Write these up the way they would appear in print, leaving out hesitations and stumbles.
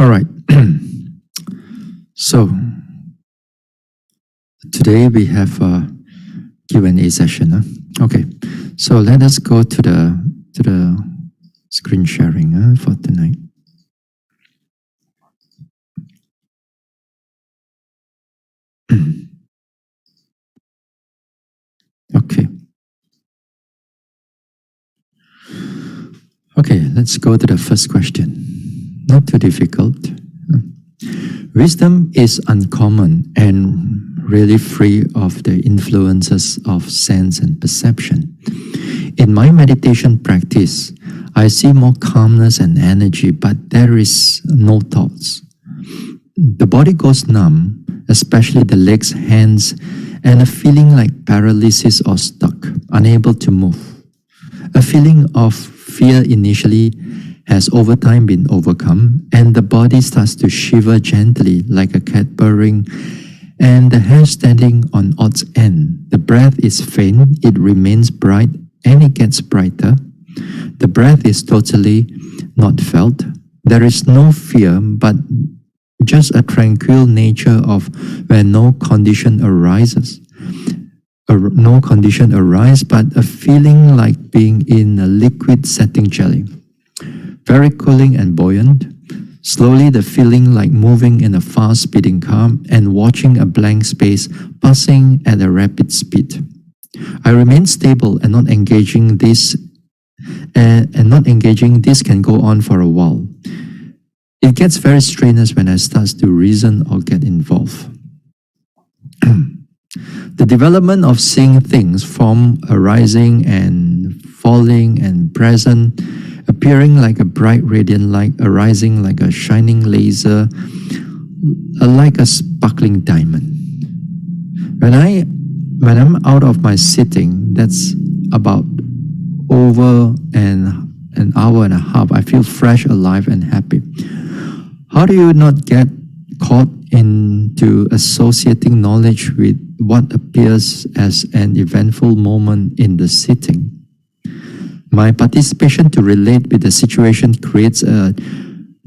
All right. So today we have a Q&A session. Okay. So let us go to the screen sharing for tonight. Okay. Okay, let's go to the first question. Not too difficult. Wisdom is uncommon and really free of the influences of sense and perception. In my meditation practice, I see more calmness and energy, but there is no thoughts. The body goes numb, especially the legs, hands, and a feeling like paralysis or stuck, unable to move. A feeling of fear initially has over time been overcome, and the body starts to shiver gently like a cat purring, and the hair standing on odds end. The breath is faint, it remains bright, and it gets brighter. The breath is totally not felt. There is no fear, but just a tranquil nature of where no condition arises. No condition arises, but a feeling like being in a liquid setting jelly. Very cooling and buoyant. Slowly the feeling like moving in a fast speeding car and watching a blank space passing at a rapid speed. I remain stable and not engaging this can go on for a while. It gets very strenuous when I start to reason or get involved. The development of seeing things from arising and falling and present, appearing like a bright radiant light, arising like a shining laser, like a sparkling diamond. When I'm out of my sitting, that's about over an hour and a half, I feel fresh, alive, and happy. How do you not get caught into associating knowledge with what appears as an eventful moment in the sitting? My participation to relate with the situation creates a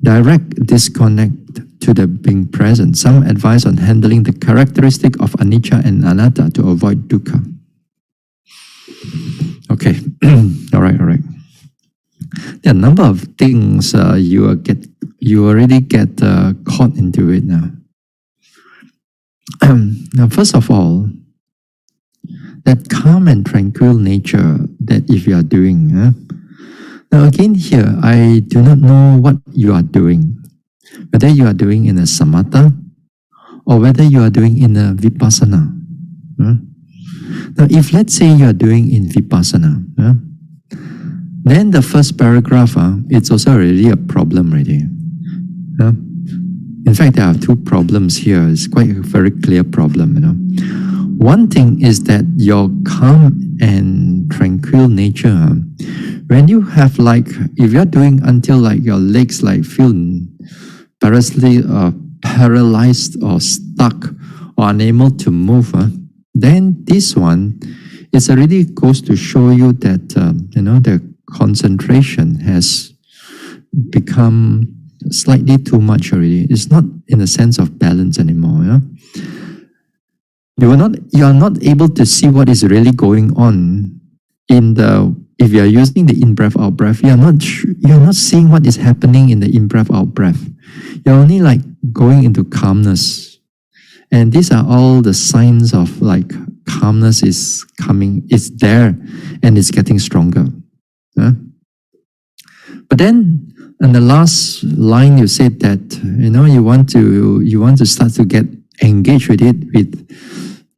direct disconnect to the being present. Some advice on handling the characteristic of anicca and anatta to avoid dukkha. Okay, all right. There are a number of things you already get caught into it now. Now, first of all, that calm and tranquil nature that if you are doing. Now again here, I do not know what you are doing. Whether you are doing in a samatha or whether you are doing in a vipassana. Now if let's say you are doing in vipassana, then the first paragraph, it's also already a problem already. In fact, there are two problems here. It's quite a very clear problem. One thing is that your calm and tranquil nature, when you have if you're doing until your legs feel paralyzed or stuck or unable to move, then this one is already goes to show you that the concentration has become slightly too much already. It's not in a sense of balance anymore. You are not able to see what is really going on if you are using the in-breath, out-breath, you're not seeing what is happening in the in-breath, out-breath. You're only going into calmness. And these are all the signs of calmness is coming, it's there, and it's getting stronger. But then in the last line you said that you want to start to get engaged with it, with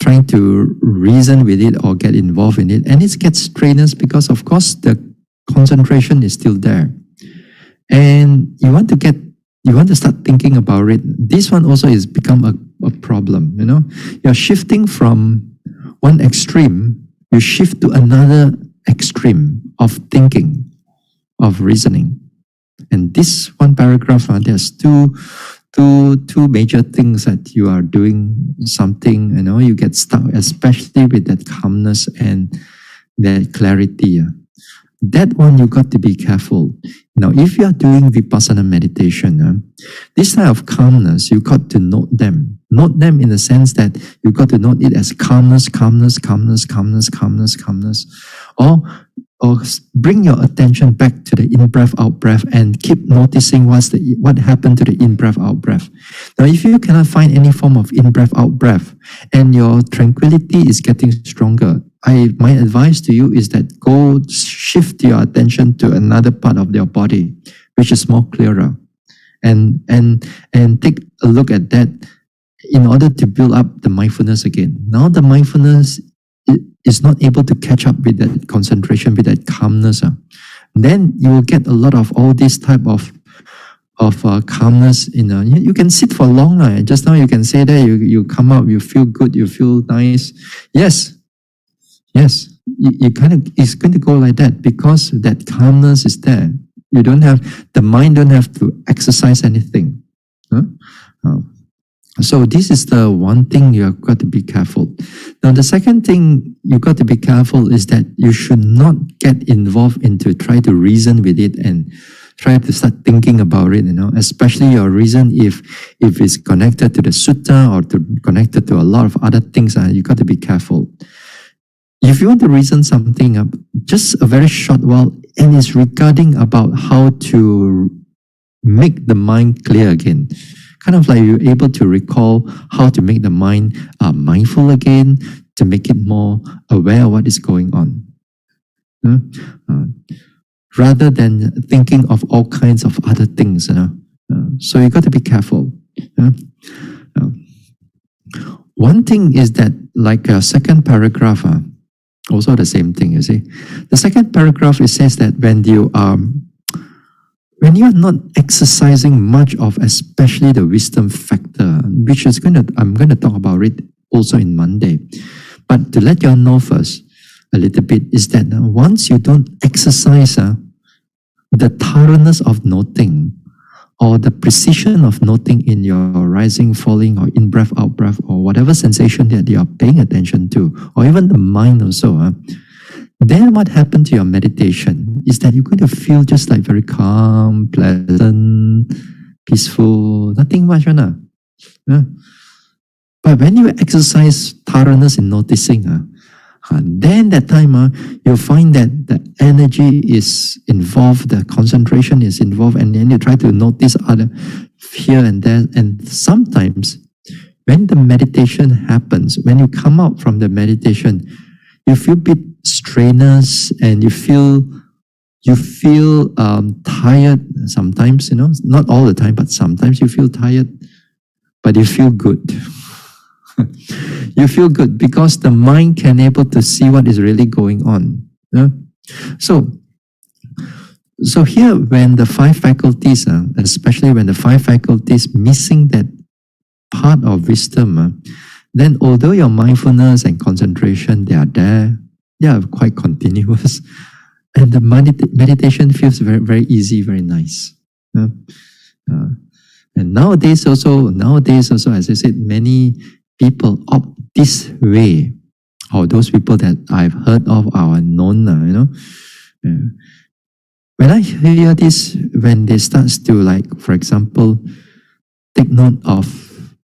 trying to reason with it or get involved in it, and it gets strenuous because of course the concentration is still there, and you want to start thinking about it. This one also has become a problem. You're shifting from one extreme, you shift to another extreme of thinking, of reasoning. And this one paragraph, there's two major things that you are doing something, you get stuck, especially with that calmness and that clarity. that one you got to be careful. Now, if you are doing Vipassana meditation, this type of calmness, you got to note them. Note them in the sense that you got to note it as calmness, calmness, calmness, calmness, calmness, calmness. Or bring your attention back to the in-breath, out-breath and keep noticing what happened to the in-breath, out-breath. Now, if you cannot find any form of in-breath, out-breath and your tranquility is getting stronger, my advice to you is that go shift your attention to another part of your body, which is more clearer. And take a look at that in order to build up the mindfulness again. Now the mindfulness is not able to catch up with that concentration, with that calmness. Then you will get a lot of all this type of calmness. You can sit for long. Just now you can say that you come up, you feel good, you feel nice. Yes. It's going to go like that because that calmness is there. The mind don't have to exercise anything. So this is the one thing you have got to be careful. Now the second thing you got to be careful is that you should not get involved into try to reason with it and try to start thinking about it, especially your reason if it's connected to the sutta or connected to a lot of other things, you got to be careful. If you want to reason something up, just a very short while, and it's regarding about how to make the mind clear again. Kind of like you're able to recall how to make the mind mindful again, to make it more aware of what is going on. Rather than thinking of all kinds of other things. So you got to be careful. One thing is that, like a second paragraph, also the same thing, you see. The second paragraph, it says that when you are not exercising much of especially the wisdom factor, which is I'm going to talk about it also in Monday. But to let you all know first a little bit is that once you don't exercise the thoroughness of noting or the precision of noting in your rising, falling, or in-breath, out-breath, or whatever sensation that you are paying attention to, or even the mind also, then what happened to your meditation is that you're going to feel just like very calm, pleasant, peaceful, nothing much. But when you exercise thoroughness in noticing, then that time you'll find that the energy is involved, the concentration is involved, and then you try to notice other here and there. And sometimes when the meditation happens, when you come out from the meditation, you feel a bit strenuous and you feel tired sometimes, not all the time, but sometimes you feel tired, but you feel good. You feel good because the mind can able to see what is really going on. So here, when the five faculties, especially when the five faculties missing that part of wisdom, then although your mindfulness and concentration, they are there, they are quite continuous, and the meditation feels very, very easy, very nice. And nowadays also, as I said, many people opt this way, or those people that I've heard of are known, When I hear this, when they start to, like, for example, take note of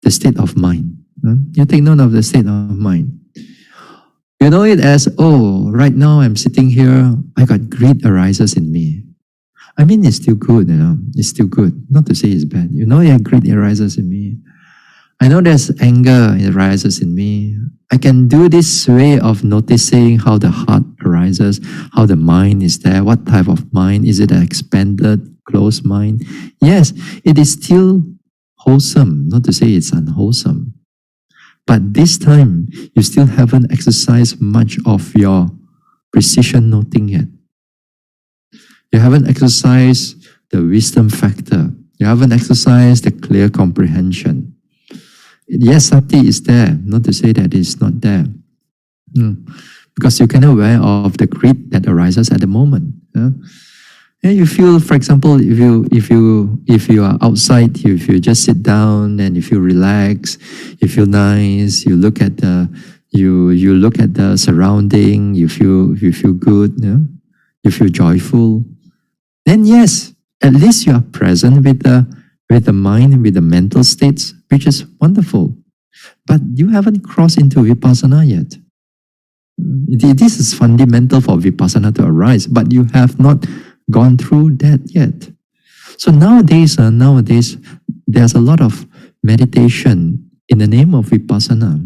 the state of mind. You take note of the state of mind. You know it as, right now I'm sitting here, I got greed arises in me. I mean, it's still good, it's still good. Not to say it's bad. Greed arises in me. I know there's anger, it arises in me. I can do this way of noticing how the heart arises, how the mind is there, what type of mind. Is it an expanded, closed mind? Yes, it is still wholesome, not to say it's unwholesome. But this time, you still haven't exercised much of your precision noting yet. You haven't exercised the wisdom factor. You haven't exercised the clear comprehension. Yes, sati is there, not to say that it's not there. Because you can aware of the greed that arises at the moment. And you feel, for example, if you are outside, if you just sit down and you feel relaxed, you feel nice, you look at the surrounding, you feel good. you feel joyful, then yes, at least you are present with the mind, with the mental states, which is wonderful. But you haven't crossed into vipassana yet. This is fundamental for vipassana to arise, but you have not gone through that yet. So nowadays, there's a lot of meditation in the name of vipassana.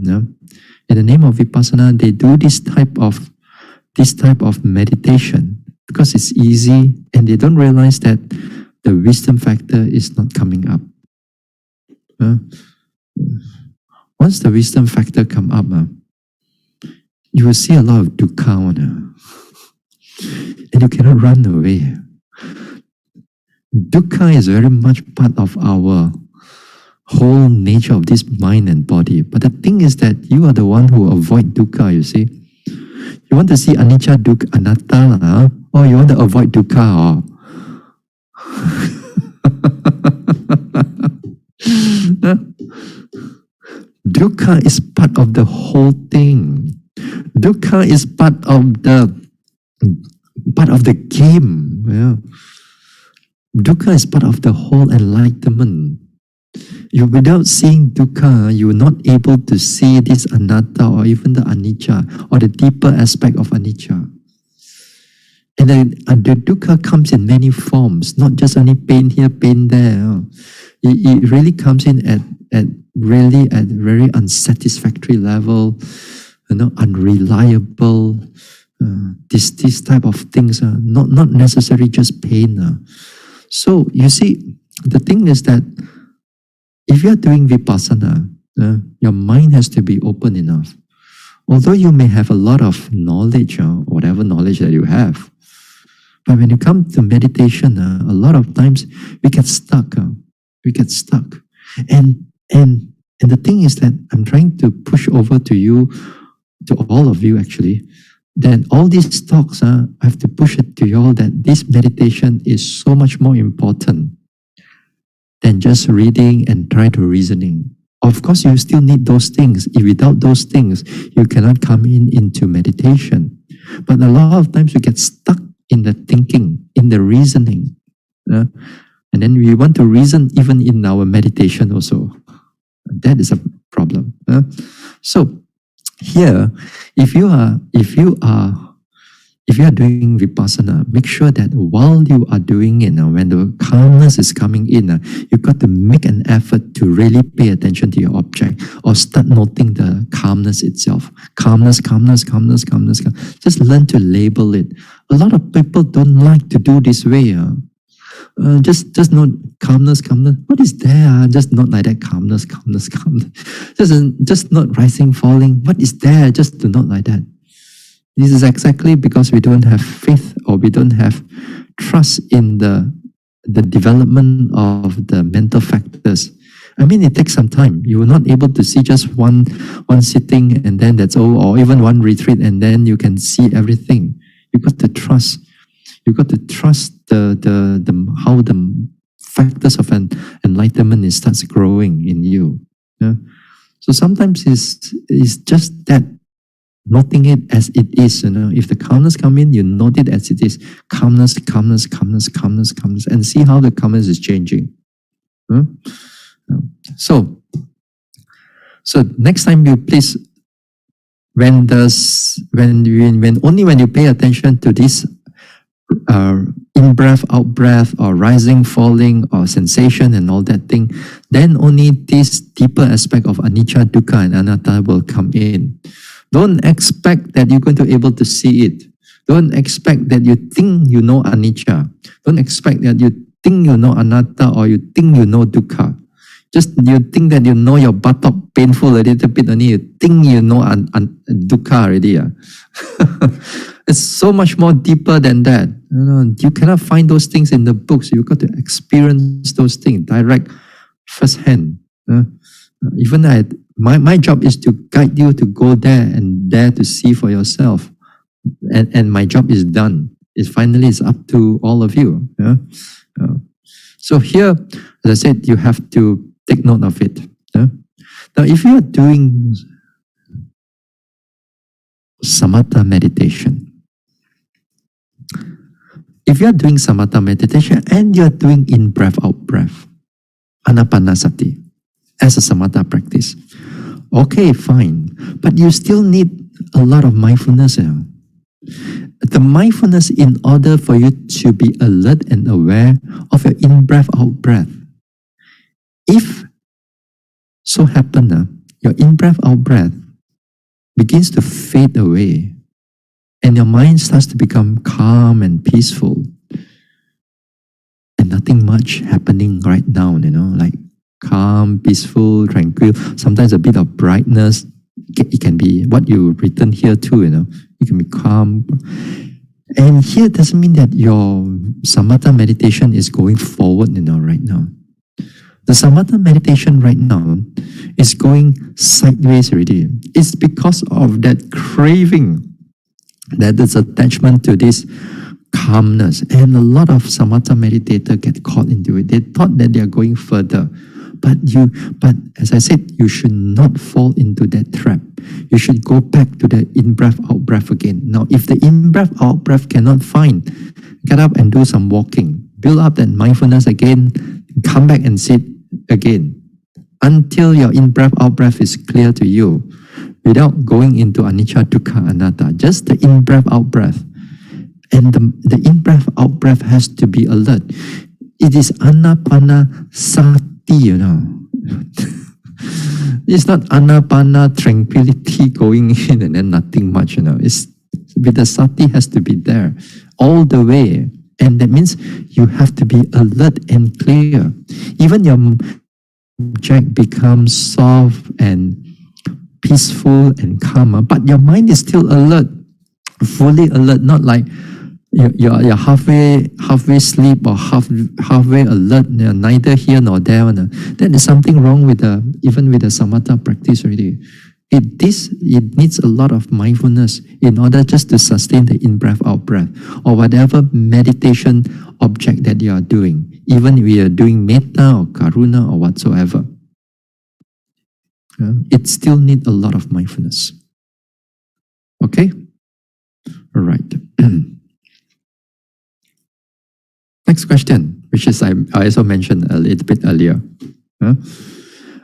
In the name of vipassana, they do this type of meditation because it's easy, and they don't realize that the wisdom factor is not coming up. Once the wisdom factor come up, you will see a lot of dukkha, and you cannot run away. Dukkha is very much part of our whole nature of this mind and body. But the thing is that you are the one who avoid dukkha, you see. You want to see anicca, dukkha, anatta, or you want to avoid dukkha, Dukkha is part of the whole thing. Dukkha is part of the game. Yeah. Dukkha is part of the whole enlightenment. Without seeing dukkha, you are not able to see this anatta or even the anicca or the deeper aspect of anicca. And then the dukkha comes in many forms, not just only pain here, pain there. It really comes in at very unsatisfactory level, unreliable. This type of things are not necessarily just pain. So you see, the thing is that if you are doing vipassana, your mind has to be open enough. Although you may have a lot of knowledge, whatever knowledge that you have, but when you come to meditation, a lot of times we get stuck. And the thing is that I'm trying to push over to you, to all of you actually, that all these talks, I have to push it to you all that this meditation is so much more important than just reading and try to reasoning. Of course, you still need those things. If without those things, you cannot come into meditation. But a lot of times we get stuck in the thinking, in the reasoning. And then we want to reason even in our meditation also. That is a problem. So here, if you are doing vipassana, make sure that while you are doing it, when the calmness is coming in, you've got to make an effort to really pay attention to your object or start noting the calmness itself. Calmness. Just learn to label it. A lot of people don't like to do this way. Just note calmness. What is there? Just not like that. Calmness. Just not rising, falling. What is there? Just do not like that. This is exactly because we don't have faith or we don't have trust in the development of the mental factors. I mean, it takes some time. You are not able to see just one sitting and then that's all, or even one retreat and then you can see everything. You've got to trust. You've got to trust how the factors of enlightenment starts growing in you. Yeah? So sometimes it's just that noting it as it is. If the calmness come in, you note it as it is. Calmness, and see how the calmness is changing. So next time you please, when you pay attention to this in-breath, out-breath, or rising, falling, or sensation and all that thing, then only this deeper aspect of anicca, dukkha, and anatta will come in. Don't expect that you're going to be able to see it. Don't expect that you think you know anicca. Don't expect that you think you know anatta or you think you know dukkha. Just you think that you know your buttock painful a little bit, only you think you know dukkha already. It's so much more deeper than that. You cannot find those things in the books. You've got to experience those things direct, firsthand. Even my job is to guide you to go there and dare to see for yourself. And my job is done. Finally it's up to all of you. So here, as I said, you have to take note of it. Now, if you are doing samatha meditation, If you're doing samatha meditation and you're doing in-breath, out-breath, anapanasati, as a samatha practice, okay, fine. But you still need a lot of mindfulness. The mindfulness in order for you to be alert and aware of your in-breath, out-breath. If so happen, your in-breath, out-breath begins to fade away and your mind starts to become calm and peaceful and nothing much happening right now, like calm, peaceful, tranquil, sometimes a bit of brightness. It can be what you written here too, it can be calm. And here doesn't mean that your samatha meditation is going forward, right now. The samatha meditation right now is going sideways already. It's because of that craving, that is attachment to this calmness. And a lot of samatha meditators get caught into it. They thought that they are going further. But as I said, you should not fall into that trap. You should go back to the in-breath, out-breath again. Now, if the in-breath, out-breath cannot find, get up and do some walking. Build up that mindfulness again. Come back and sit again until your in-breath, out-breath is clear to you without going into anicca, dukkha, anatta. Just the in-breath, out-breath. And the in-breath, out-breath has to be alert. It is anapanasati, It's not anapana tranquility going in and then nothing much, It's with the sati has to be there all the way. And that means you have to be alert and clear. Even your object becomes soft and peaceful and calmer, but your mind is still alert, fully alert, not like you're halfway sleep or halfway alert, neither here nor there. Then there's something wrong with even with the samatha practice already. It needs a lot of mindfulness in order just to sustain the in-breath, out-breath, or whatever meditation object that you are doing. Even if you are doing metta or karuna or whatsoever, it still needs a lot of mindfulness. Okay? All right. Next question, which is I also mentioned a little bit earlier.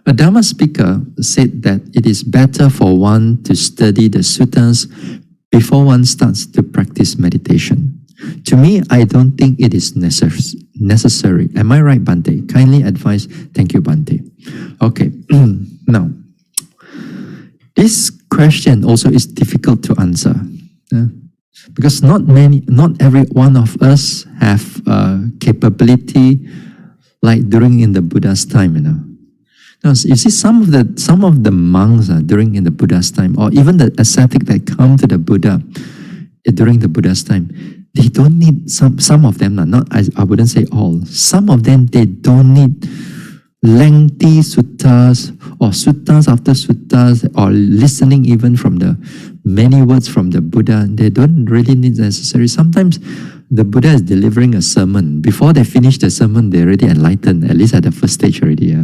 A Dharma speaker said that it is better for one to study the suttas before one starts to practice meditation. To me, I don't think it is necessary. Am I right, Bhante? Kindly advise. Thank you, Bhante. Okay. Now, this question also is difficult to answer. Because not every one of us have capability like during in the Buddha's time, Now, you see, some of the monks during in the Buddha's time, or even the ascetic that come to the Buddha during the Buddha's time, they don't need some of them. I wouldn't say all. Some of them they don't need lengthy suttas or suttas after suttas or listening even from the many words from the Buddha. They don't really need necessary. Sometimes the Buddha is delivering a sermon. Before they finish the sermon, they're already enlightened, at least at the first stage already.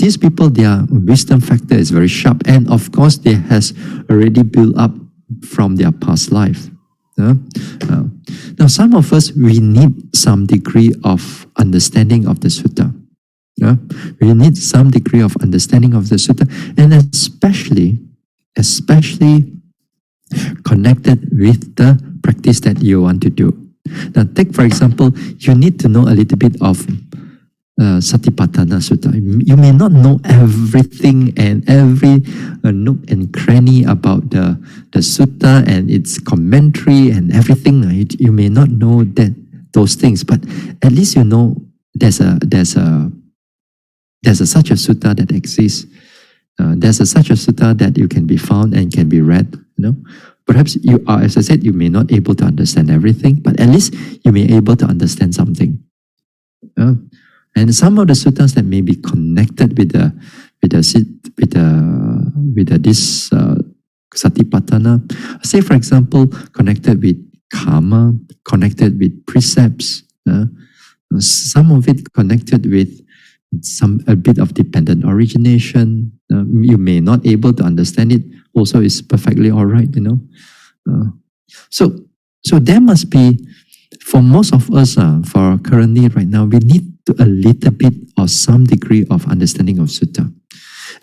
These people, their wisdom factor is very sharp, and of course they has already built up from their past life. Now, some of us, we need some degree of understanding of the sutta. We need some degree of understanding of the sutta, and especially connected with the practice that you want to do. Now, take for example, you need to know a little bit of Satipatthana Sutta. You may not know everything and every nook and cranny about the sutta and its commentary and everything. You may not know those things, but at least you know there's such a sutta that exists. There's such a sutta that you can be found and can be read. Perhaps you are, as I said, you may not able to understand everything, but at least you may ing to understand something. And some of the suttas that may be connected with this Satipatthana, say for example, connected with karma, connected with precepts. Some of it connected with a bit of dependent origination. You may not able to understand it. Also, is perfectly all right. So, so there must be, for most of us, for currently right now, we need a little bit or some degree of understanding of sutta.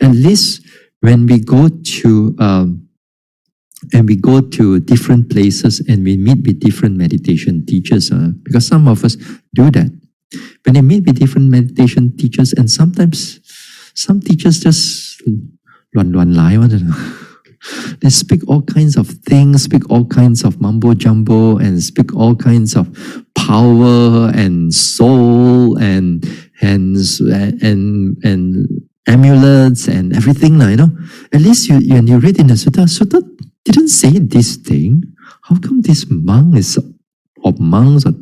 At least when we go to different places and we meet with different meditation teachers, because some of us do that. When they meet with different meditation teachers, and sometimes some teachers just luan lai, they speak all kinds of things, speak all kinds of mumbo jumbo, and speak all kinds of power and soul and amulets and everything, At least when you read in the sutta didn't say this thing. How come this monks or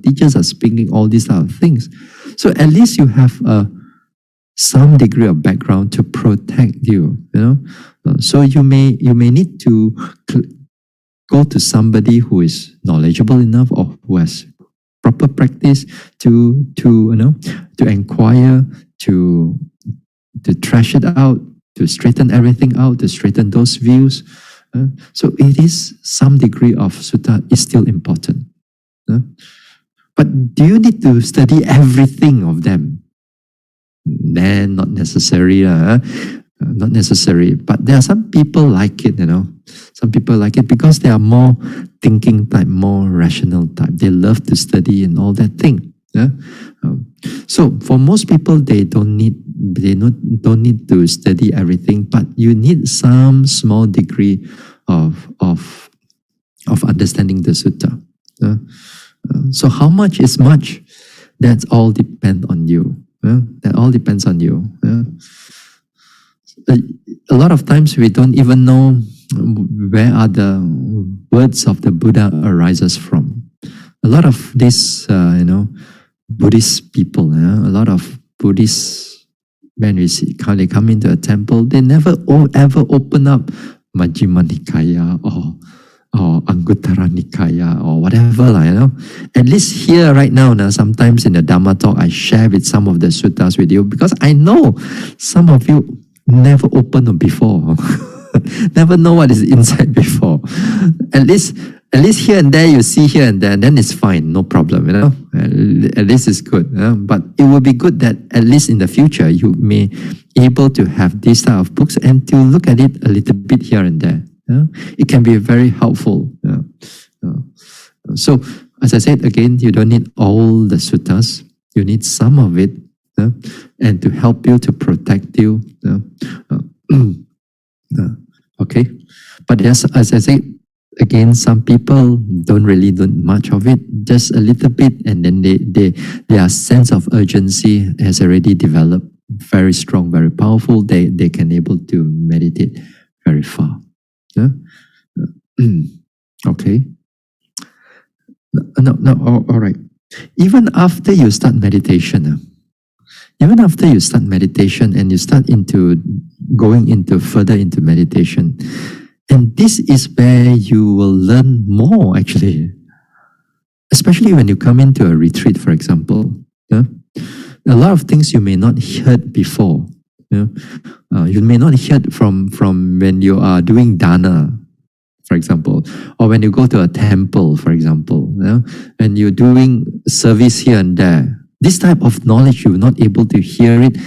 teachers are speaking all these other things? So at least you have some degree of background to protect you, So you may need to go to somebody who is knowledgeable enough or who has proper practice to inquire, to trash it out, to straighten everything out, to straighten those views. So it is some degree of sutta is still important. But do you need to study everything of them? Then not necessary. Not necessary. But there are some people like it, Some people like it because they are more thinking type, more rational type. They love to study and all that thing. So for most people, they don't need to study everything, but you need some small degree of understanding the sutta. So how much is much? That's all depend on you. That all depends on you. A lot of times we don't even know where are the words of the Buddha arises from. A lot of these, Buddhist people, a lot of Buddhists, when we see how they come into a temple, they never ever open up Majjhima Nikaya or Anguttara Nikaya or whatever, At least here right now, sometimes in the Dhamma talk, I share with some of the suttas with you because I know some of you never opened before, never know what is inside before. At least here and there you see here and there, then it's fine, no problem, At least it's good. But it will be good that at least in the future you may able to have this type of books and to look at it a little bit here and there. It can be very helpful. So as I said again, you don't need all the suttas. You need some of it, and to help you, to protect you. Okay, but as I said again, some people don't really do much of it, just a little bit, and then their sense of urgency has already developed, very strong, very powerful. They can able to meditate very far. Okay. No. All right. Even after you start meditation, and you start going further into meditation, and this is where you will learn more actually, especially when you come into a retreat, for example. A lot of things you may not heard before. You may not hear from when you are doing dana, for example, or when you go to a temple, for example, when you're doing service here and there. This type of knowledge, you're not able to hear it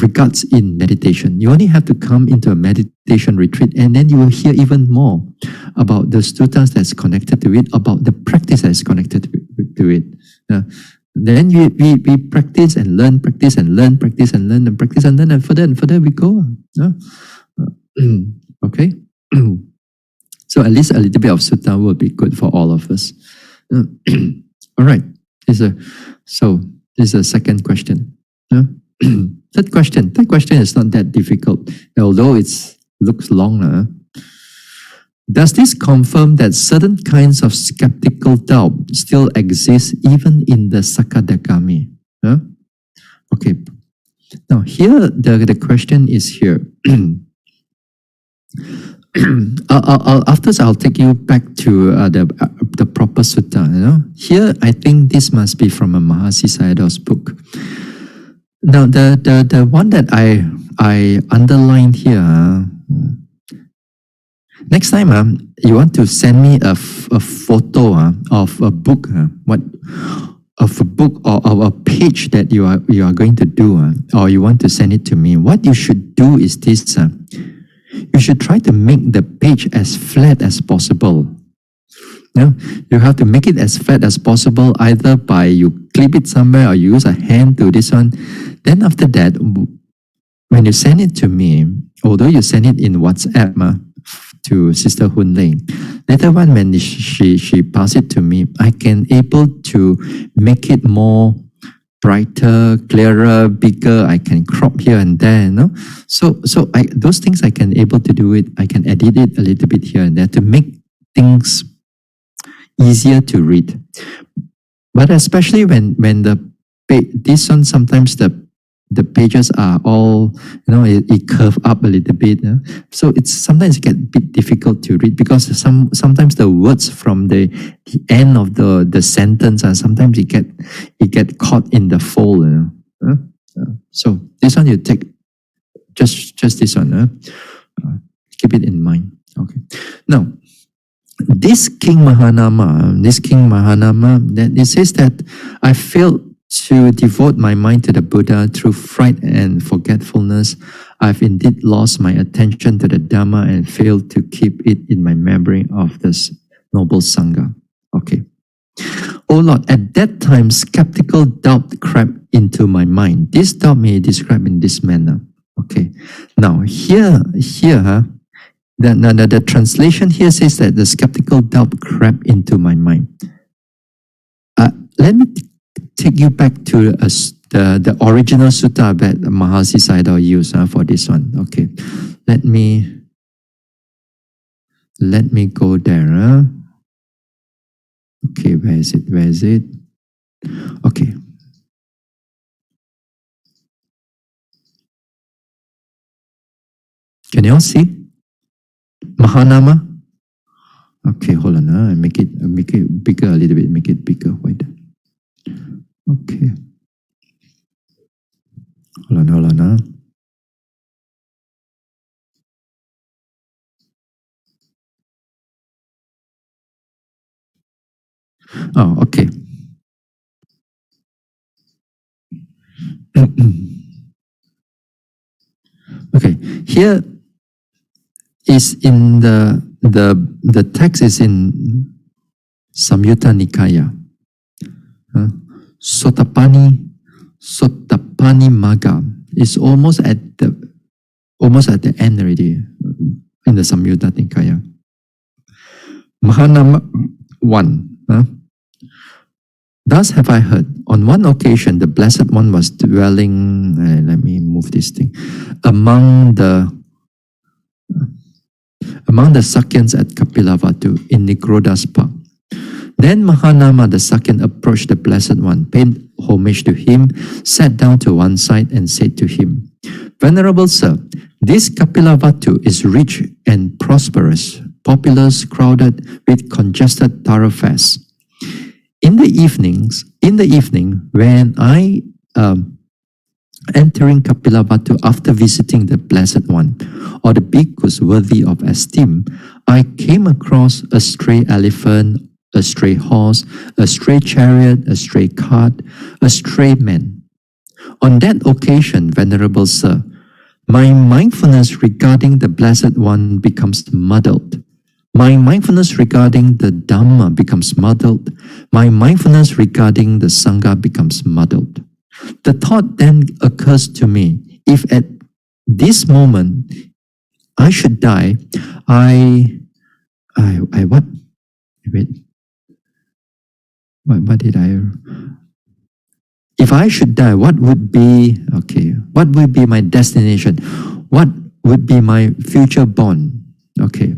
regards in meditation. You only have to come into a meditation retreat, and then you will hear even more about the suttas that's connected to it, about the practice that's connected to it. Then we practice and learn, practice and learn, practice and learn, and practice and learn, and further we go. Okay? So at least a little bit of sutta will be good for all of us. All right. So this is the second question. Third question is not that difficult, although it looks long. Does this confirm that certain kinds of skeptical doubt still exist even in the Sakadagami? Okay. Now here the question is here. I'll take you back to the proper sutta. Here I think this must be from a Mahasi Sayadaw's book. Now the one that I underlined here. Next time, you want to send me a photo of a book, of a book or of a page that you are going to do, or you want to send it to me. What you should do is this: you should try to make the page as flat as possible. You have to make it as flat as possible, either by you clip it somewhere or you use a hand to this one. Then after that, when you send it to me, although you send it in WhatsApp to Sister Hun Lei, later on when she pass it to me, I can able to make it more brighter, clearer, bigger. I can crop here and there, So those things I can able to do it. I can edit it a little bit here and there to make things easier to read. But especially when this one, sometimes the pages are all, it curve up a little bit. So it's sometimes get a bit difficult to read, because sometimes the words from the end of the sentence, sometimes it get caught in the fold. So this one you take just this one. Keep it in mind. Okay. Now, this King Mahanama, that it says that I failed to devote my mind to the Buddha through fright and forgetfulness. I've indeed lost my attention to the Dhamma and failed to keep it in my memory of this noble Sangha. Okay. Oh Lord, at that time, skeptical doubt crept into my mind. This doubt may be described in this manner. Okay. Now, here, the translation here says that the skeptical doubt crept into my mind. Let me take you back to the original sutta that Mahasi Sayadaw used for this one. Okay, let me go there. Okay, where is it? Okay. Can you all see? Mahanama. Okay, hold on. I make it bigger a little bit. Make it bigger. Wider. Okay. Hold on. Oh, okay. Okay. Here is in the text is in Samyutta Nikaya. Sotapanni Magga is almost at the end already in the Samyutta Nikaya. Mahanama 1. Thus have I heard, on one occasion the Blessed One was dwelling, let me move this thing, among the Sakyans at Kapilavatthu in Nigroda's park. Then Mahanama the Sakyan approached the Blessed One, paid homage to him, sat down to one side and said to him, Venerable Sir, this Kapilavatthu is rich and prosperous, populous, crowded with congested thoroughfares. In the evening, when I entering Kapilavatthu after visiting the Blessed One, or the bhikkhus worthy of esteem, I came across a stray elephant, a stray horse, a stray chariot, a stray cart, a stray man. On that occasion, Venerable Sir, my mindfulness regarding the Blessed One becomes muddled. My mindfulness regarding the Dhamma becomes muddled. My mindfulness regarding the Sangha becomes muddled. The thought then occurs to me, if at this moment I should die, I what? Wait. What did I? If I should die, what would be my destination? What would be my future born? Okay.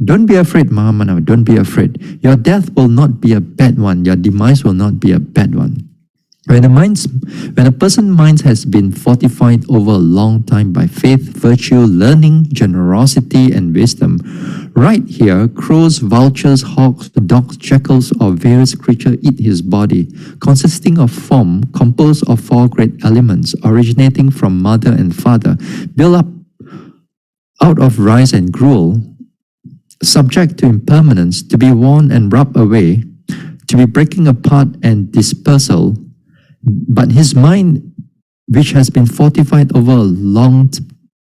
Don't be afraid, Mahamana. Don't be afraid. Your death will not be a bad one. Your demise will not be a bad one. When a person's mind has been fortified over a long time by faith, virtue, learning, generosity, and wisdom, right here, crows, vultures, hawks, dogs, jackals, or various creatures eat his body, consisting of form, composed of four great elements, originating from mother and father, built up out of rice and gruel, subject to impermanence, to be worn and rubbed away, to be breaking apart and dispersal. But his mind, which has been fortified over a long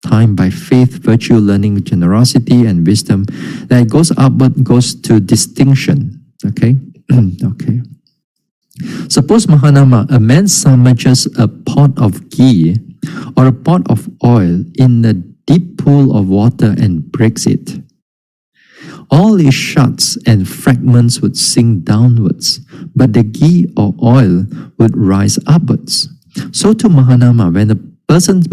time by faith, virtue, learning, generosity, and wisdom, that goes upward, goes to distinction. Okay? Okay. Suppose Mahanama, a man submerges a pot of ghee or a pot of oil in a deep pool of water and breaks it. All its shards and fragments would sink downwards, but the ghee or oil would rise upwards. So to Mahanama, when a person's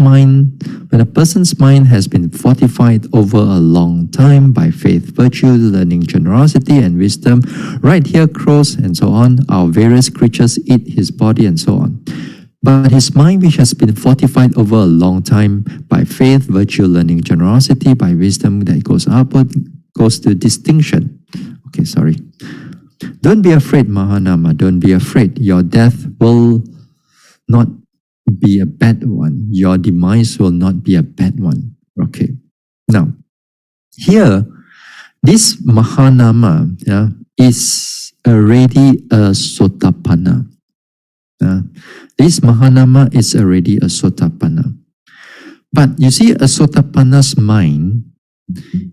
mind has been fortified over a long time by faith, virtue, learning, generosity, and wisdom, right here, crows and so on, our various creatures eat his body and so on. But his mind, which has been fortified over a long time by faith, virtue, learning, generosity, by wisdom that goes upward, goes to distinction. Okay, sorry. Don't be afraid, Mahanama. Don't be afraid. Your death will not be a bad one. Your demise will not be a bad one. Okay. Now, here, this Mahanama is already a Sotapanna. This Mahanama is already a Sotapanna. But you see, a Sotapanna's mind,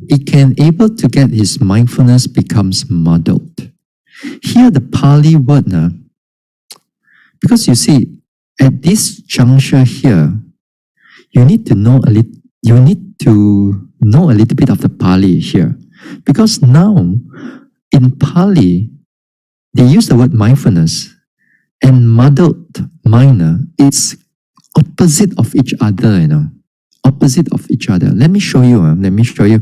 it can able to get his mindfulness becomes muddled. Here, the Pali word, because you see, at this juncture here, you need to know a little. You need to know a little bit of the Pali here, because now in Pali they use the word mindfulness, and muddled mind, it's opposite of each other. Opposite of each other. Let me show you. Let me show you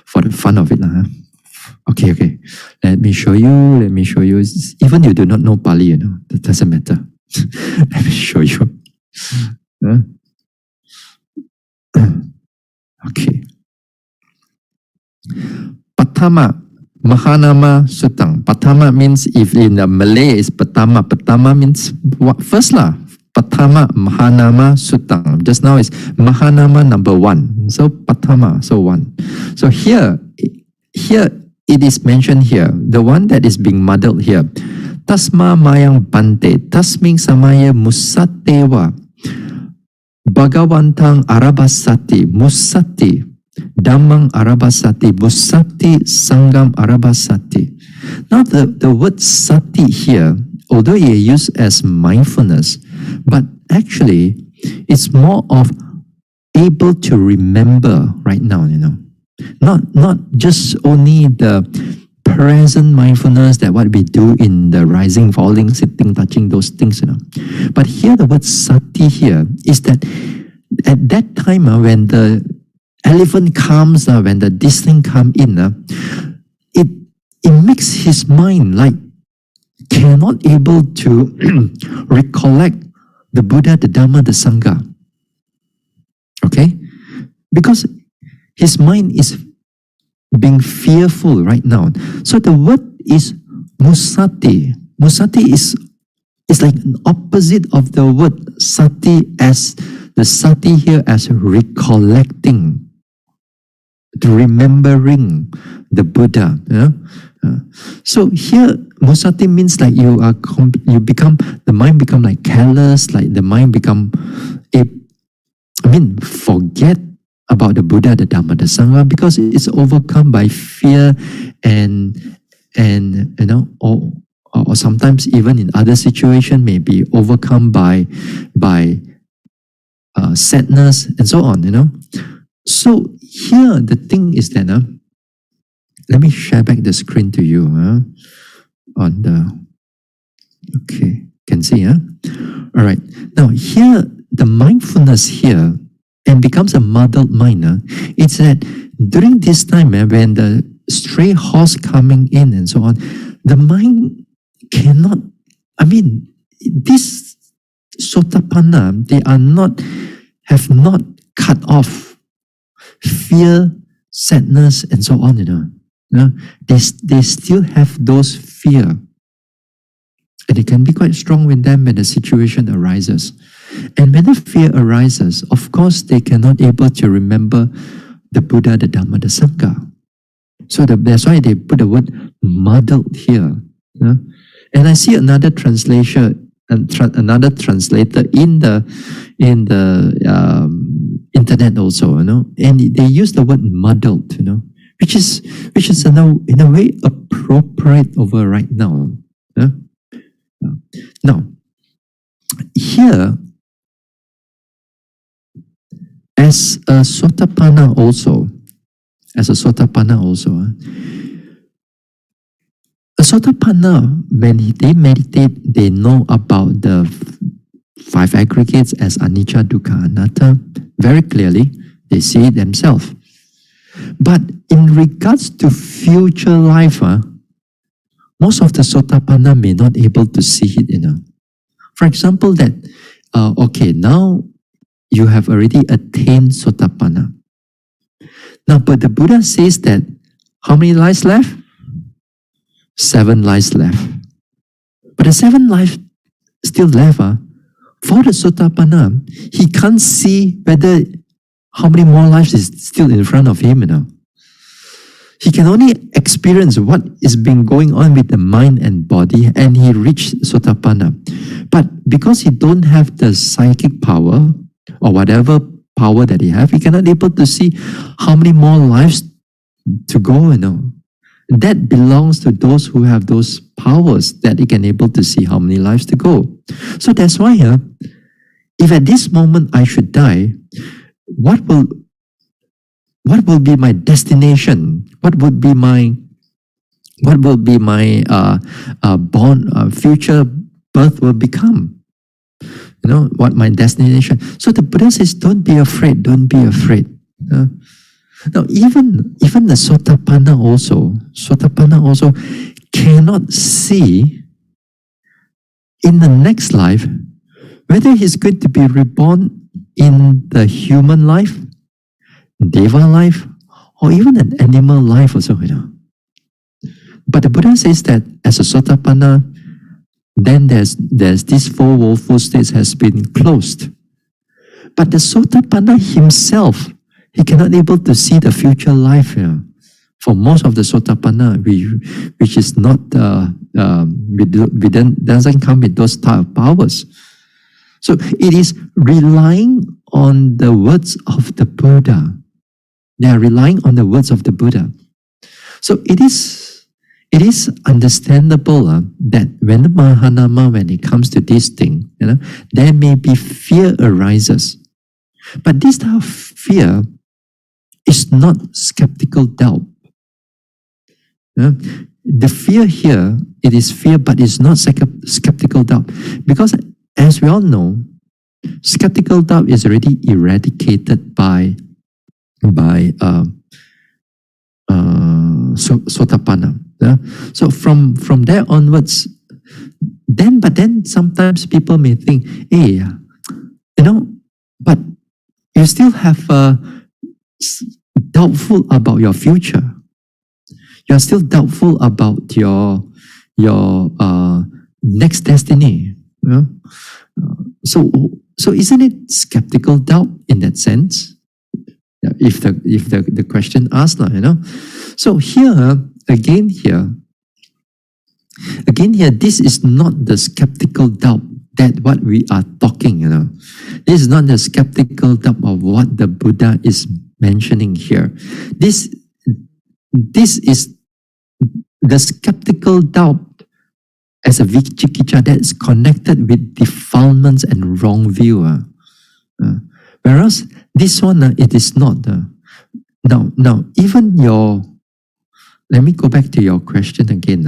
for the fun of it. Okay. Let me show you. Even you do not know Pali, that doesn't matter. Let me show you. Okay. Patama, Mahanama Sutang. Patama means, if in the Malay is Patama. Patama means what? First lah. Patama Mahanama Sutang. Just now is Mahanama number 1. So Patama, so 1. So here it is mentioned here. The one that is being muddled here. Tasma mayang bante, tasming samaya musatewa, Bhagawantang arabasati, musati, Dhammang arabasati, musati, Sangham arabasati. Now the word sati here, although it is used as mindfulness, but actually it's more of able to remember right now, Not just only the present mindfulness, that what we do in the rising, falling, sitting, touching, those things, But here the word sati here is that at that time when the elephant comes, when this thing come in, it makes his mind like cannot able to recollect the Buddha, the Dhamma, the Sangha. Okay? Because his mind is being fearful right now. So the word is musati. Musati is like an opposite of the word sati, as the sati here as recollecting, remembering the Buddha. So here musati means like the mind become like careless, like the mind become forget about the Buddha, the Dhamma, the Sangha, because it's overcome by fear and or sometimes even in other situations may be overcome by sadness and so on. So here the thing is that let me share back the screen to you on the can see. All right, now here the mindfulness here and becomes a muddled mind. It's that during this time when the stray horse coming in and so on, the mind cannot, this Sotapanna, they have not cut off fear, sadness, and so on. They still have those fear. And it can be quite strong with them when the situation arises. And when the fear arises, of course, they cannot able to remember the Buddha, the Dhamma, the Sangha. So that's why they put the word muddled here. Yeah? And I see another translation, another translator in the internet also, and they use the word muddled, which is in a way appropriate over right now. Yeah? Now, here, as a Sotapanna also, a Sotapanna, when they meditate, they know about the five aggregates as anicca, dukkha, anatta. Very clearly, they see it themselves. But in regards to future life, most of the Sotapanna may not able to see it. For example, that, okay, now you have already attained Sotapanna. Now, but the Buddha says that how many lives left? 7 lives left. But the 7 lives still left. For the Sotapanna, he can't see whether how many more lives is still in front of him. He can only experience what is been going on with the mind and body, and he reached Sotapanna. But because he don't have the psychic power or whatever power that he have, he cannot able to see how many more lives to go. That belongs to those who have those powers that they can able to see how many lives to go. So that's why if at this moment I should die, what will be my destination? What would be my future birth will become? What my destination. So the Buddha says, don't be afraid, don't be afraid. Now, even the Sotapanna also cannot see in the next life whether he's going to be reborn in the human life, Deva life, or even an animal life also. But the Buddha says that as a Sotapanna, then there's these 4 woeful states has been closed. But the Sotapanna himself, he cannot able to see the future life. For most of the Sotapanna, which is not, doesn't come with those type of powers. So it is relying on the words of the Buddha. They are relying on the words of the Buddha. So it is understandable that when the Mahanama, when it comes to this thing, there may be fear arises. But this type of fear is not skeptical doubt. The fear here, it is fear, but it's not skeptical doubt. Because as we all know, skeptical doubt is already eradicated by Sotapanna. So from there onwards, but then sometimes people may think, hey, but you still have doubtful about your future. You're still doubtful about your next destiny. So isn't it skeptical doubt in that sense? If the question asked, So here, again here, this is not the skeptical doubt that what we are talking, This is not the skeptical doubt of what the Buddha is mentioning here. This is the skeptical doubt as a vicikicca that is connected with defilements and wrong view. Whereas this one, it is not. Now, even let me go back to your question again.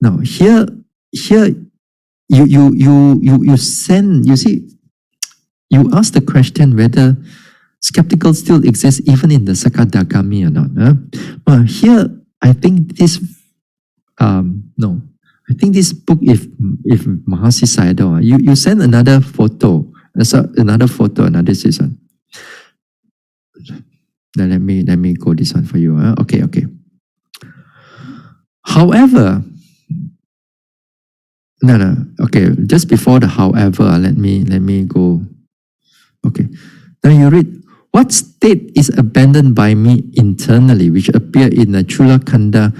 Now, here, you ask the question whether skeptical still exists even in the Sakadagami or not. Well, here, I think this, no, I think this book, if Mahasi Sayadaw, you send another photo, another season. Then let me go this one for you. Okay. However, no. Okay, just before the however, let me go. Okay. Now you read, What state is abandoned by me internally, which appear in the Chulakanda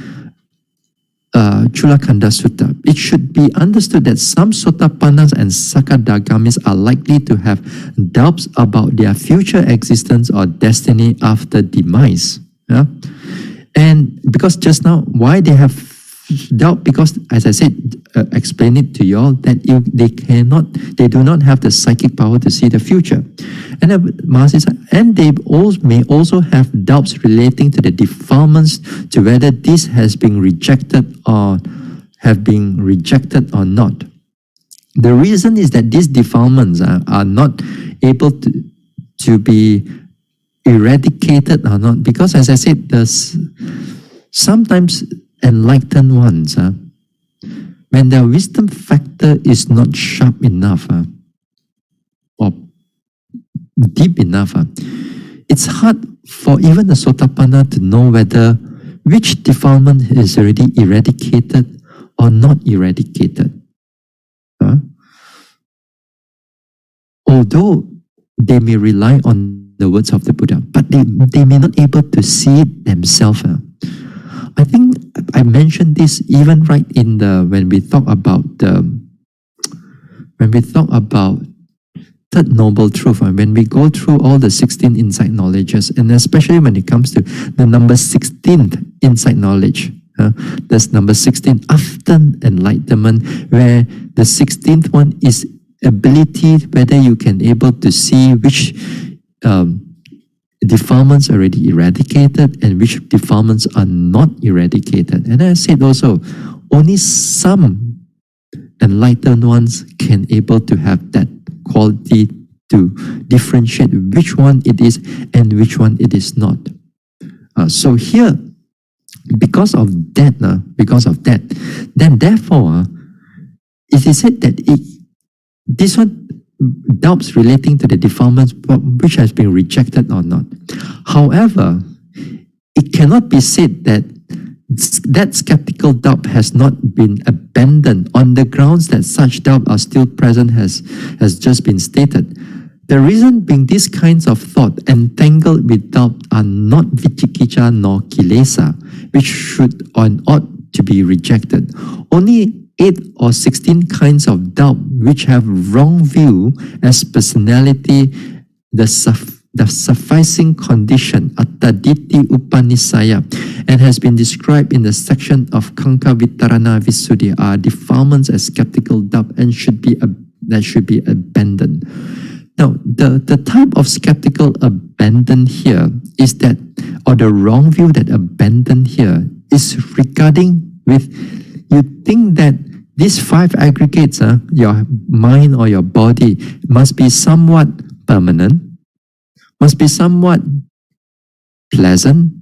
Sutta? It should be understood that some Sotapannas and Sakadagamis are likely to have doubts about their future existence or destiny after demise. Yeah? And because just now, why they have doubt? Because, as I said, explain it to you all, that they do not have the psychic power to see the future. And they may also have doubts relating to the defilements, to whether this has been rejected or not. The reason is that these defilements are not able to be eradicated or not, because, as I said, sometimes enlightened ones, when their wisdom factor is not sharp enough or deep enough, it's hard for even a Sotapanna to know whether which defilement is already eradicated or not eradicated. Although they may rely on the words of the Buddha, but they may not be able to see it themselves. I think I mentioned this even right in when we talk about Third Noble Truth, when we go through all the 16 insight knowledges, and especially when it comes to the number 16th insight knowledge. That's number 16 after enlightenment, where the 16th one is ability, whether you can able to see which defilements already eradicated and which defilements are not eradicated. And I said also, only some enlightened ones can able to have that quality to differentiate which one it is and which one it is not. So here, because of that, then therefore, it is said that this one doubts relating to the defilements which has been rejected or not. However, it cannot be said that that skeptical doubt has not been abandoned on the grounds that such doubt are still present, has just been stated. The reason being, these kinds of thought entangled with doubt are not vicikicca nor kilesa, which should or ought to be rejected. Only 8 or 16 kinds of doubt which have wrong view as personality, the sufficing condition, attaditi upanisaya, and has been described in the section of Kanka Vitarana Visuddhi, are defilements as skeptical doubt and should be abandoned. Now, the type of skeptical abandon here is that, or the wrong view that abandon here is regarding with, you think that these 5 aggregates, your mind or your body, must be somewhat permanent, must be somewhat pleasant,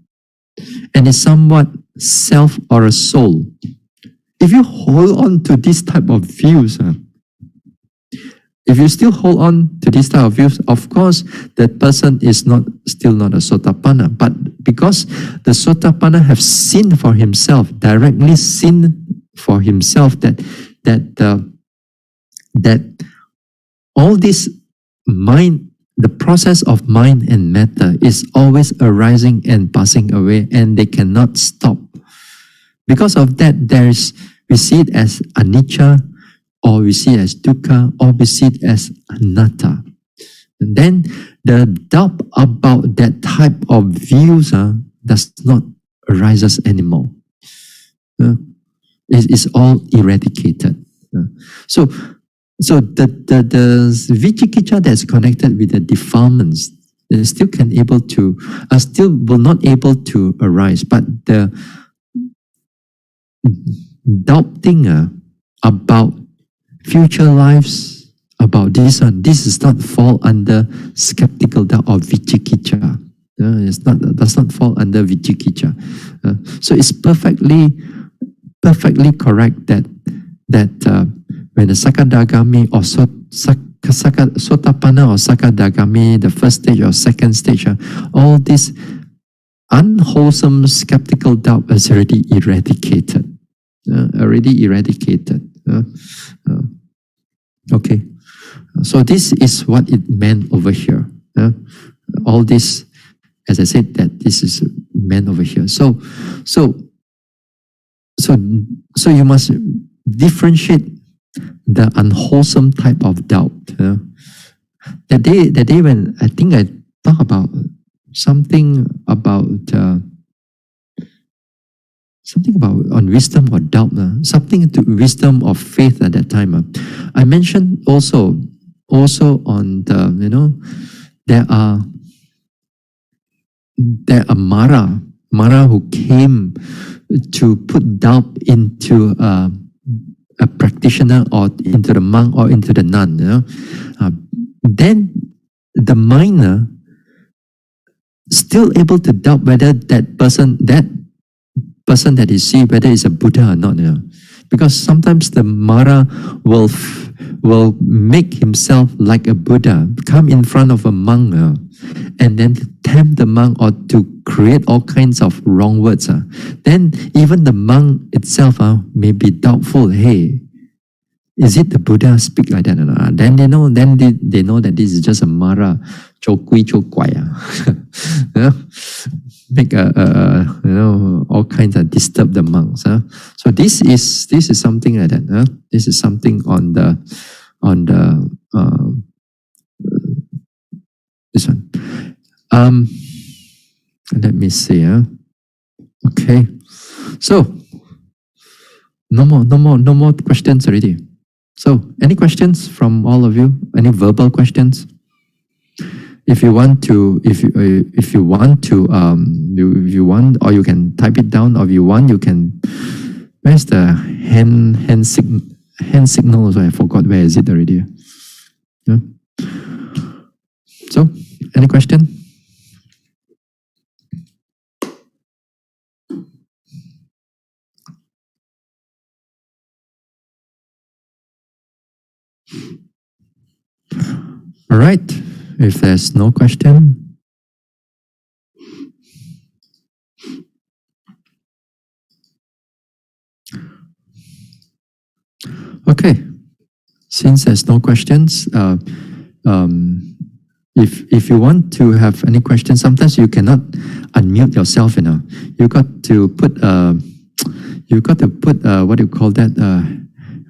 and is somewhat self or a soul. If you hold on to this type of views, if you still hold on to this type of views, of course, that person is still not a Sotapanna. But because the Sotapanna have seen for himself, directly seen for himself that all this mind, the process of mind and matter is always arising and passing away, and they cannot stop. Because of that, we see it as anicca, or we see it as dukkha, or we see it as anatta. And then the doubt about that type of views does not arise anymore. It is all eradicated. So the vicikicca that's connected with the defilements, they still will not able to arise. But the doubting about future lives, about this does not fall under skeptical doubt or vicikicca. Does not fall under vicikicca. So it's perfectly correct that when the Sakadagami or Sotapanna or Sakadagami, the first stage or second stage, all this unwholesome skeptical doubt is already eradicated. Okay, so this is what it meant over here. all this, as I said, that this is meant over here. So you must differentiate the unwholesome type of doubt. That day when I think I talked about something about on wisdom or doubt, something to wisdom or faith at that time. I mentioned also on the there are Mara who came to put doubt into a practitioner or into the monk or into the nun. Then the minor still able to doubt whether that person that you see, whether it's a Buddha or not. Because sometimes the Mara will make himself like a Buddha, come in front of a monk, and then tempt the monk or to create all kinds of wrong words. Then even the monk itself may be doubtful. Hey, is it the Buddha speak like that? Then they know. Then they know that this is just a Mara, 做鬼做怪. Make all kinds of disturb the monks. So this is something like that. This is something on the this one. Let me see. Okay. So no more questions already. So any questions from all of you? Any verbal questions? If you want, or you can type it down, or if you want, you can. Where's the hand signal? So I forgot where is it already. Yeah. So, any question? All right. If there's no question, okay. Since there's no questions, if you want to have any questions, sometimes you cannot unmute yourself. You got to put what do you call that?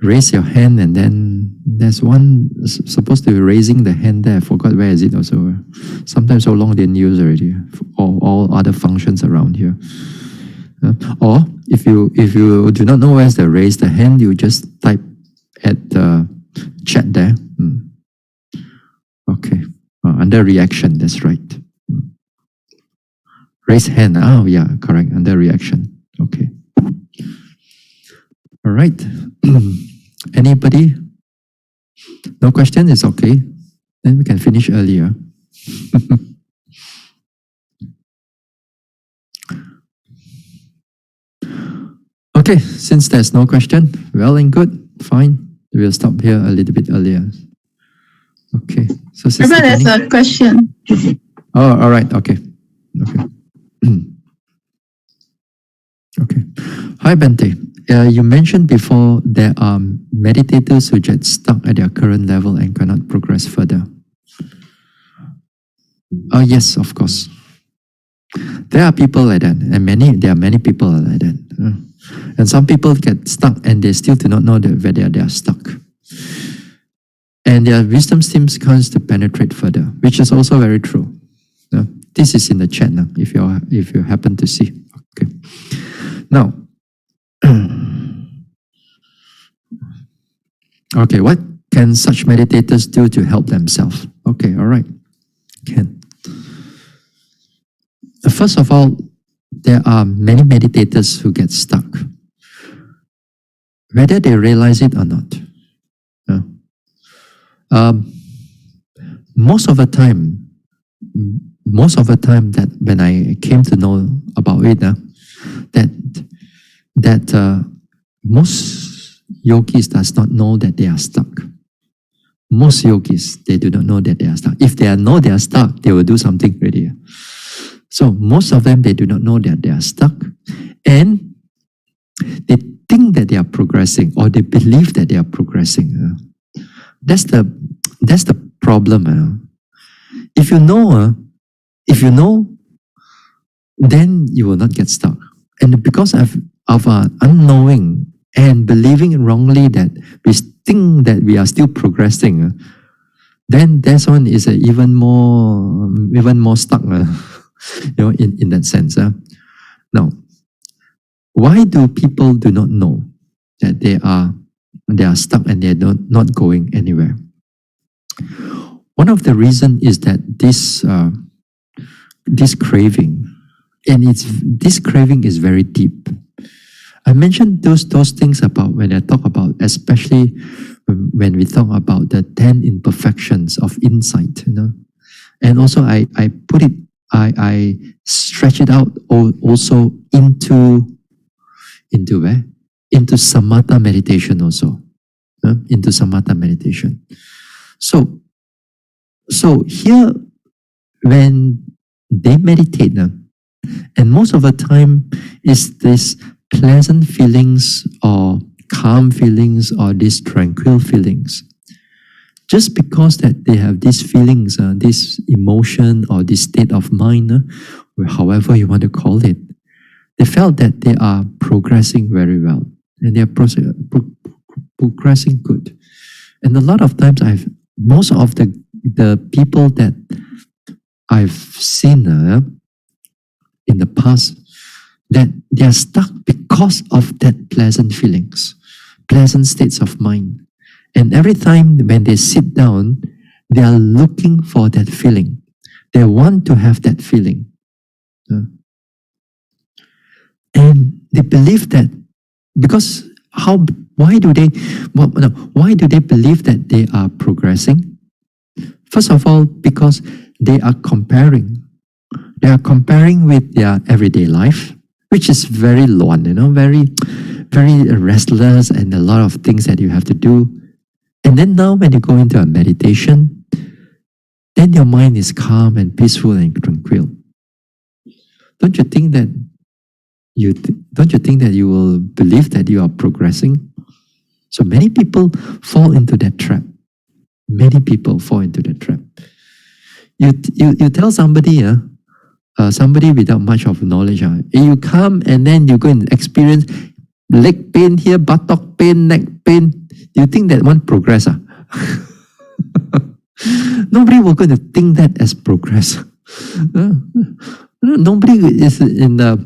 Raise your hand, and then there's one supposed to be raising the hand there. I forgot where is it also. Sometimes so long didn't use already. All other functions around here. Or if you do not know where's the raise the hand, you just type at the chat there. Okay. Under reaction, that's right. Raise hand. Oh yeah, correct. Under reaction. Okay. All right. Anybody? No question? It's okay. Then we can finish earlier. Okay, since there's no question, well and good, fine. We'll stop here a little bit earlier. Okay. So there's a question. Oh, all right. Okay. Okay. Hi, Bente. You mentioned before there are meditators who get stuck at their current level and cannot progress further. Oh, yes, of course. There are people like that, and there are many people like that. And some people get stuck and they still do not know whether they are stuck. And their wisdom streams comes to penetrate further, which is also very true. This is in the chat now, if you happen to see. Okay. Now, okay, what can such meditators do to help themselves? Okay, all right. Can. First of all, there are many meditators who get stuck, whether they realize it or not. Most of the time that when I came to know about it, that most yogis does not know that they are stuck. Most yogis, they do not know that they are stuck. If they know they are stuck, they will do something already. So most of them, they do not know that they are stuck, and they think that they are progressing, or they believe that they are progressing. That's the problem. If you know If you know, then you will not get stuck. And because of our unknowing and believing wrongly that we think that we are still progressing, then that one is even more stuck, in that sense. Now, why do people do not know that they are stuck and they are not going anywhere? One of the reasons is that this craving, and this craving is very deep. I mentioned those things about when I talk about, especially when we talk about the 10 imperfections of insight, and also I put it, I stretch it out also into where? Into samatha meditation also, into samatha meditation. So here, when they meditate, and most of the time is this pleasant feelings or calm feelings or these tranquil feelings. Just because that they have these feelings, this emotion or this state of mind, however you want to call it, they felt that they are progressing very well and they are progressing good. And a lot of times most of the people that I've seen in the past, that they are stuck because of that pleasant feelings, pleasant states of mind. And every time when they sit down, they are looking for that feeling. They want to have that feeling. And they believe that because why do they believe that they are progressing? First of all, because they are comparing. They are comparing with their everyday life, which is very luan, very, very restless and a lot of things that you have to do. And then now when you go into a meditation, then your mind is calm and peaceful and tranquil. Don't you think that you will believe that you are progressing? So many people fall into that trap. Many people fall into that trap. You tell somebody, somebody without much of knowledge, you come and then you go and experience leg pain here, buttock pain, neck pain. Do you think that one progress? Nobody will going to think that as progress. Nobody is in the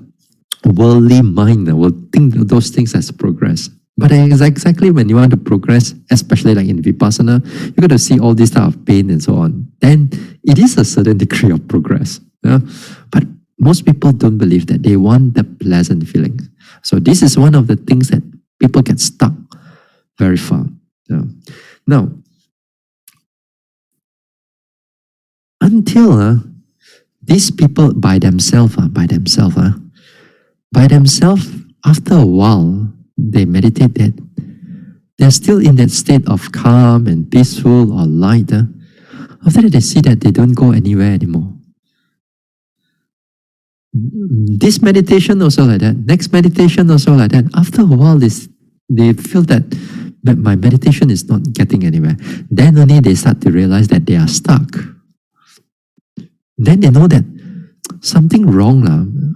worldly mind will think those things as progress. But exactly when you want to progress, especially like in Vipassana, you're going to see all this type of pain and so on. Then it is a certain degree of progress. But most people don't believe that. They want the pleasant feelings. So this is one of the things that people get stuck very far. Now, until these people by themselves, after a while, they meditate that they're still in that state of calm and peaceful or light. After that, they see that they don't go anywhere anymore. This meditation also like that. Next meditation also like that. After a while, they feel that my meditation is not getting anywhere. Then only they start to realize that they are stuck. Then they know that something wrong.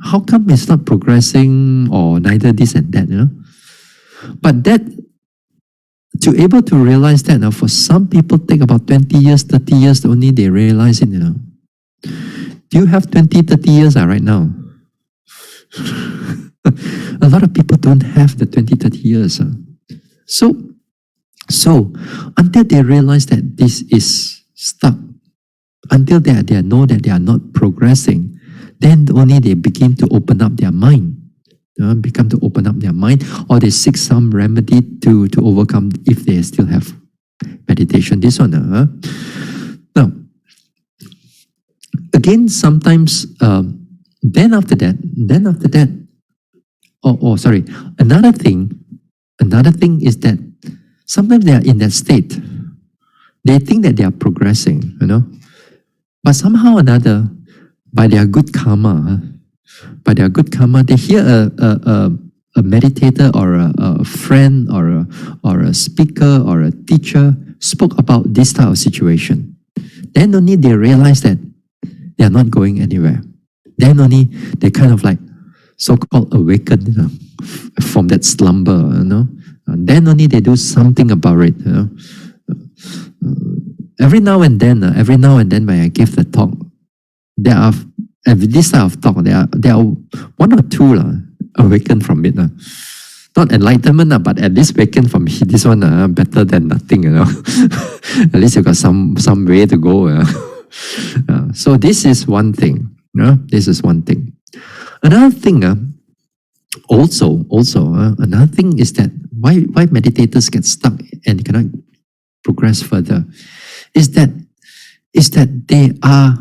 How come it's not progressing or neither this and that? But that, to able to realize that, for some people take about 20 years, 30 years only they realize it. Do you have 20, 30 years right now? A lot of people don't have the 20, 30 years. So until they realize that this is stuck, until they know that they are not progressing, then only they begin to open up their mind. Or they seek some remedy to overcome if they still have meditation disorder. Now, again, sometimes, then after that, another thing is that sometimes they are in that state. They think that they are progressing, but somehow or another, by their good karma, they hear a meditator or a friend or a speaker or a teacher spoke about this type of situation. Then only they realize that they are not going anywhere. Then only they kind of like so-called awaken, from that slumber, Then only they do something about it. Every now and then when I give the talk, there are this type of talk. There are one or two awaken from it. Not enlightenment, but at least awaken from this one. Better than nothing. At least you got some way to go. So this is one thing. This is one thing. Another thing. Also, another thing is that why meditators get stuck and cannot progress further is that they are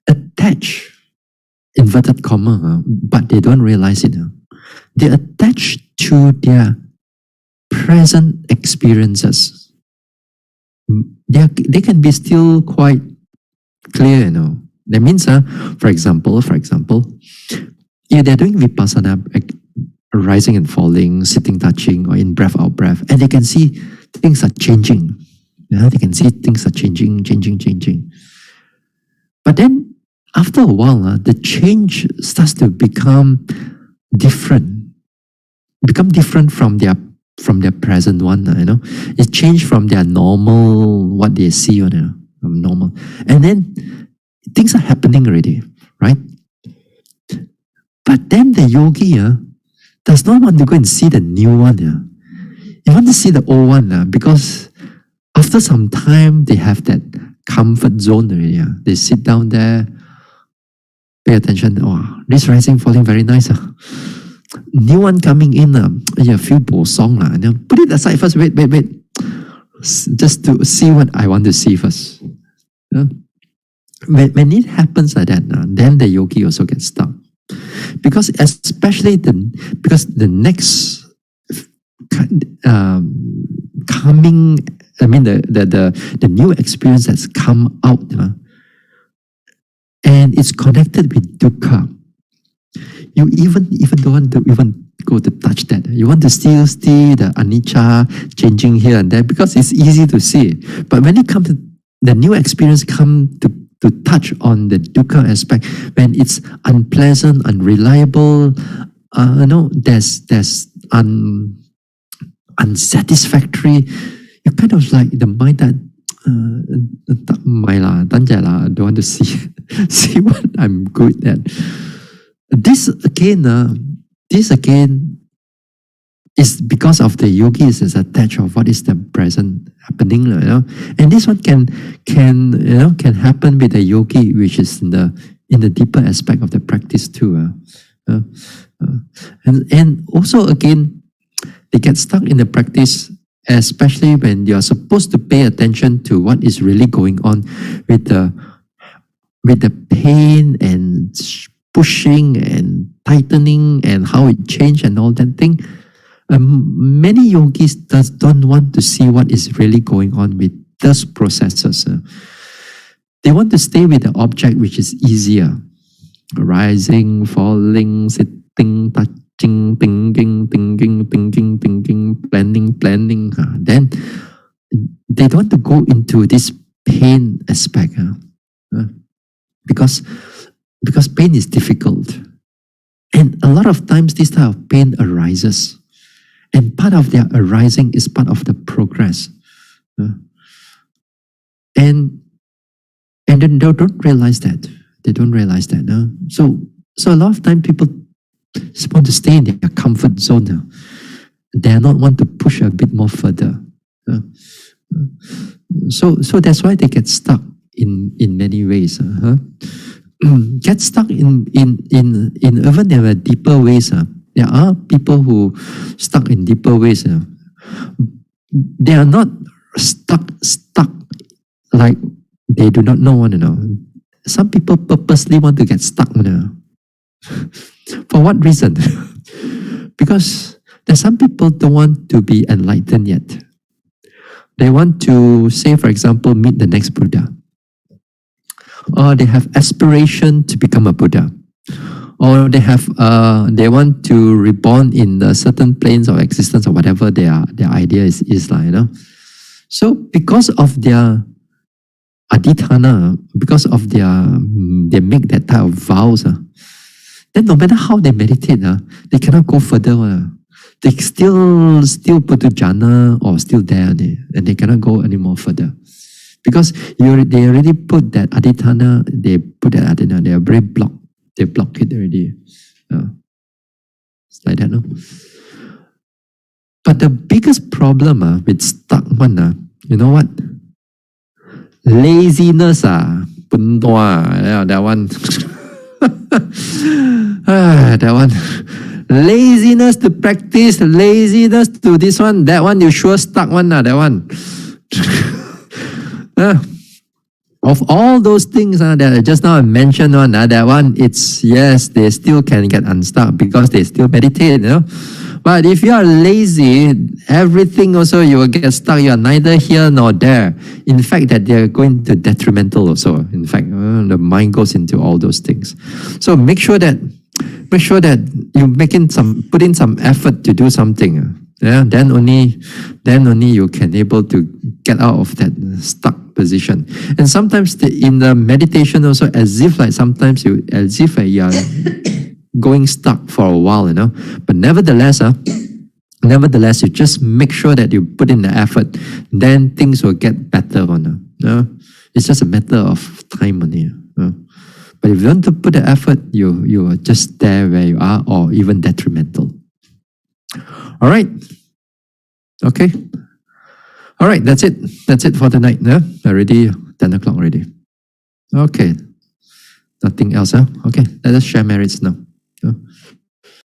attached, inverted comma, but they don't realize it. They attach to their present experiences. They can be still quite clear, That means, for example, if they're doing vipassana, rising and falling, sitting, touching, or in breath, out breath, and they can see things are changing. They can see things are changing. But then, after a while, the change starts to become different from their present one. It changed from their normal, what they see, normal, and then things are happening already, right? But then the yogi does not want to go and see the new one. He wants to see the old one because after some time they have that comfort zone already. They sit down there, pay attention. Oh, this rising, falling, very nice. New one coming in, feel bo song. Put it aside first. Wait. Just to see what I want to see first. When it happens like that, then the yogi also gets stuck. Because especially because the next coming, the new experience that's come out, and it's connected with dukkha. You even don't want to even go to touch that. You want to still see the anicca changing here and there because it's easy to see. But when it comes to the new experience, come to touch on the dukkha aspect, when it's unpleasant, unreliable, there's unsatisfactory, you kind of like the mind that don't want to see what I'm good at. This again is because of the yogis is attached of what is the present happening, and this one can happen with the yogi, which is in the deeper aspect of the practice too. And also again, they get stuck in the practice, especially when you are supposed to pay attention to what is really going on with the pain and pushing and tightening and how it changed and all that thing. Many yogis don't want to see what is really going on with those processes. They want to stay with the object which is easier. Rising, falling, sitting, touching, thinking, planning. Then they don't want to go into this pain aspect. Because pain is difficult. And a lot of times this type of pain arises. And part of their arising is part of the progress. And then they don't realize that. They don't realize that. So a lot of time people just want to stay in their comfort zone. They not want to push a bit more further. So that's why they get stuck in many ways. Get stuck in even there are deeper ways. There are people who stuck in deeper ways. They are not stuck like they do not know. Some people purposely want to get stuck. For what reason? Because there's some people don't want to be enlightened yet. They want to, say for example, meet the next Buddha. Or they have aspiration to become a Buddha. Or they want to reborn in a certain planes of existence or whatever their idea is. So because of their adhitthana, because of they make that type of vows, then no matter how they meditate, they cannot go further. They still put to jhana or still there, and they cannot go any more further. Because they already put that adhitthana, they are very blocked. They block it already. It's like that, no? But the biggest problem with stuck one, you know what? Laziness, that one. That one. Laziness to practice, laziness to this one, that one, you sure stuck one, that one. Of all those things that just now I mentioned, that one, it's, yes, they still can get unstuck because they still meditate, But if you are lazy, everything also you will get stuck. You are neither here nor there. In fact, that they are going to detrimental also. In fact, the mind goes into all those things. So make sure that you put in some effort to do something. Yeah, then only you can able to get out of that stuck position. And sometimes in the meditation also, as if sometimes you are going stuck for a while, But nevertheless, you just make sure that you put in the effort, then things will get better. It's just a matter of time only. But if you want to put the effort, you are just there where you are, or even detrimental. All right. Okay. All right, that's it. That's it for tonight. Already 10 o'clock already. Okay. Nothing else, Okay, let us share merits now.